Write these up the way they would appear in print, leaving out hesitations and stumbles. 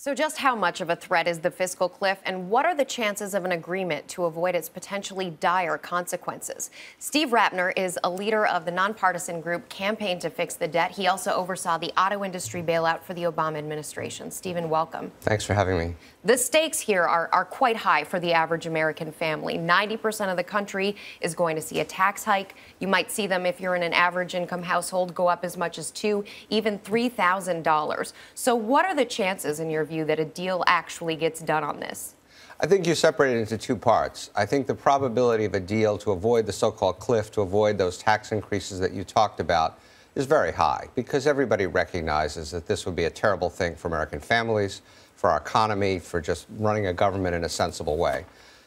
So just how much of a threat is the fiscal cliff, and what are the chances of an agreement to avoid its potentially dire consequences? Steve Rattner is a leader of the nonpartisan group Campaign to Fix the Debt. He also oversaw the auto industry bailout for the Obama administration. Stephen, welcome. Thanks for having me. The stakes here are quite high for the average American family. 90% of the country is going to see a tax hike. You might see them, if you're in an average income household, go up as much as $2,000, even $3,000. So what are the chances, in your view, that a deal actually gets done on this? I think you separate it into two parts. I think the probability of a deal to avoid the so-called cliff, to avoid those tax increases that you talked about, is very high, because everybody recognizes that this would be a terrible thing for American families, for our economy, for just running a government in a sensible way.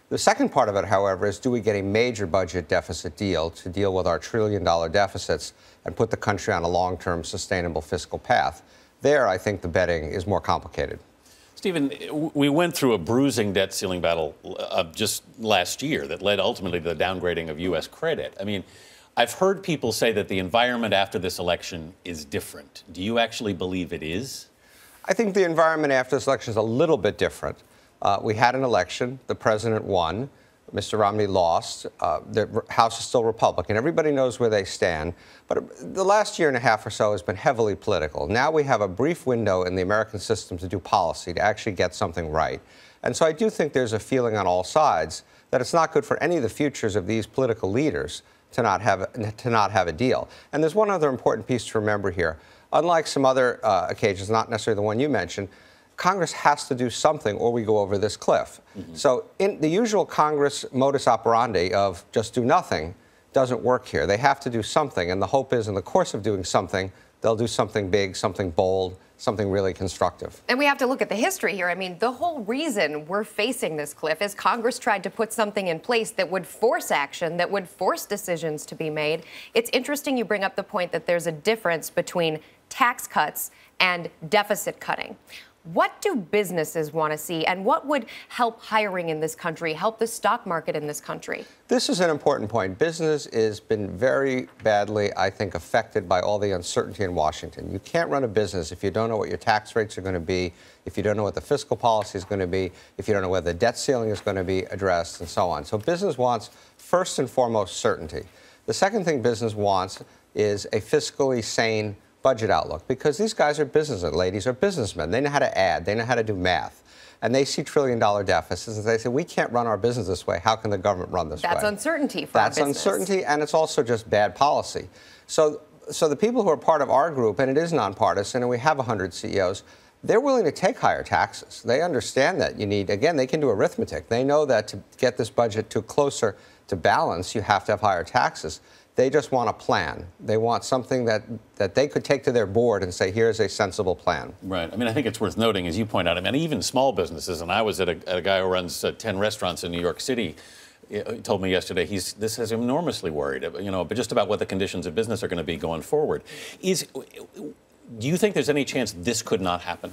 The second part of it, however, is do we get a major budget deficit deal to deal with our trillion-dollar deficits and put the country on a long-term sustainable fiscal path? There, I think the betting is more complicated. Stephen, we went through a bruising debt ceiling battle just last year that led ultimately to the downgrading of U.S. credit. I mean, I've heard people say that the environment after this election is different. Do you actually believe it is? I think the environment after this election is a little bit different. We had an election. The president won. Mr. Romney lost. The House is still Republican. Everybody knows where they stand. But the last year and a half or so has been heavily political. Now we have a brief window in the American system to do policy, to actually get something right. And so I do think there's a feeling on all sides that it's not good for any of the futures of these political leaders to not have a deal. And there's one other important piece to remember here. Unlike some other occasions, not necessarily the one you mentioned, Congress has to do something or we go over this cliff. So in the usual Congress modus operandi of just do nothing doesn't work here. They have to do something, and the hope is in the course of doing something, they'll do something big, something bold, something really constructive. And we have to look at the history here. I mean, the whole reason we're facing this cliff is Congress tried to put something in place that would force action, that would force decisions to be made. It's interesting you bring up the point that there's a difference between tax cuts and deficit cutting. What do businesses want to see, and what would help hiring in this country, help the stock market in this country? This is an important point. Business has been very badly, I think, affected by all the uncertainty in Washington. You can't run a business if you don't know what your tax rates are going to be, if you don't know what the fiscal policy is going to be, if you don't know whether the debt ceiling is going to be addressed, and so on. So business wants, first and foremost, certainty. The second thing business wants is a fiscally sane budget outlook, because these guys are businessmen, ladies are businessmen. They know how to add, they know how to do math, and they see trillion-dollar deficits, and they say, we can't run our business this way. How can the government run this way? That's uncertainty for our business. That's uncertainty, and it's also just bad policy. So the people who are part of our group, and it is nonpartisan, and we have 100 CEOs, they're willing to take higher taxes. They understand that you need, again, they can do arithmetic. They know that to get this budget closer to balance, you have to have higher taxes. They just want a plan. They want something that they could take to their board and say, here's a sensible plan. Right. I mean, I think it's worth noting, as you point out, I mean, even small businesses, and I was at a guy who runs 10 restaurants in New York City, he told me yesterday this has him enormously worried, but just about what the conditions of business are going to be going forward. Do you think there's any chance this could not happen?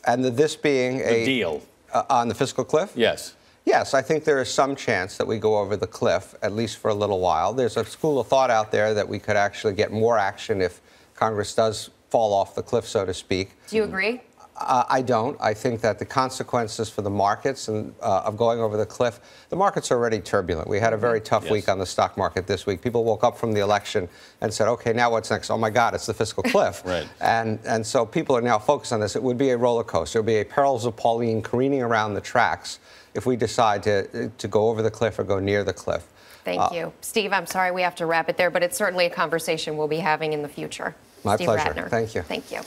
And this being a deal on the fiscal cliff? Yes. Yes, I think there is some chance that we go over the cliff, at least for a little while. There's a school of thought out there that we could actually get more action if Congress does fall off the cliff, so to speak. Do you agree? I don't. I think that the consequences for the markets and of going over the cliff, the markets are already turbulent. We had a very tough week on the stock market this week. People woke up from the election and said, okay, now what's next? Oh, my God, it's the fiscal cliff. Right. And so people are now focused on this. It would be a roller coaster. It would be a Perils of Pauline careening around the tracks if we decide to go over the cliff or go near the cliff. Thank you. Steve, I'm sorry we have to wrap it there, but it's certainly a conversation we'll be having in the future. My Steve pleasure. Rattner. Thank you. Thank you.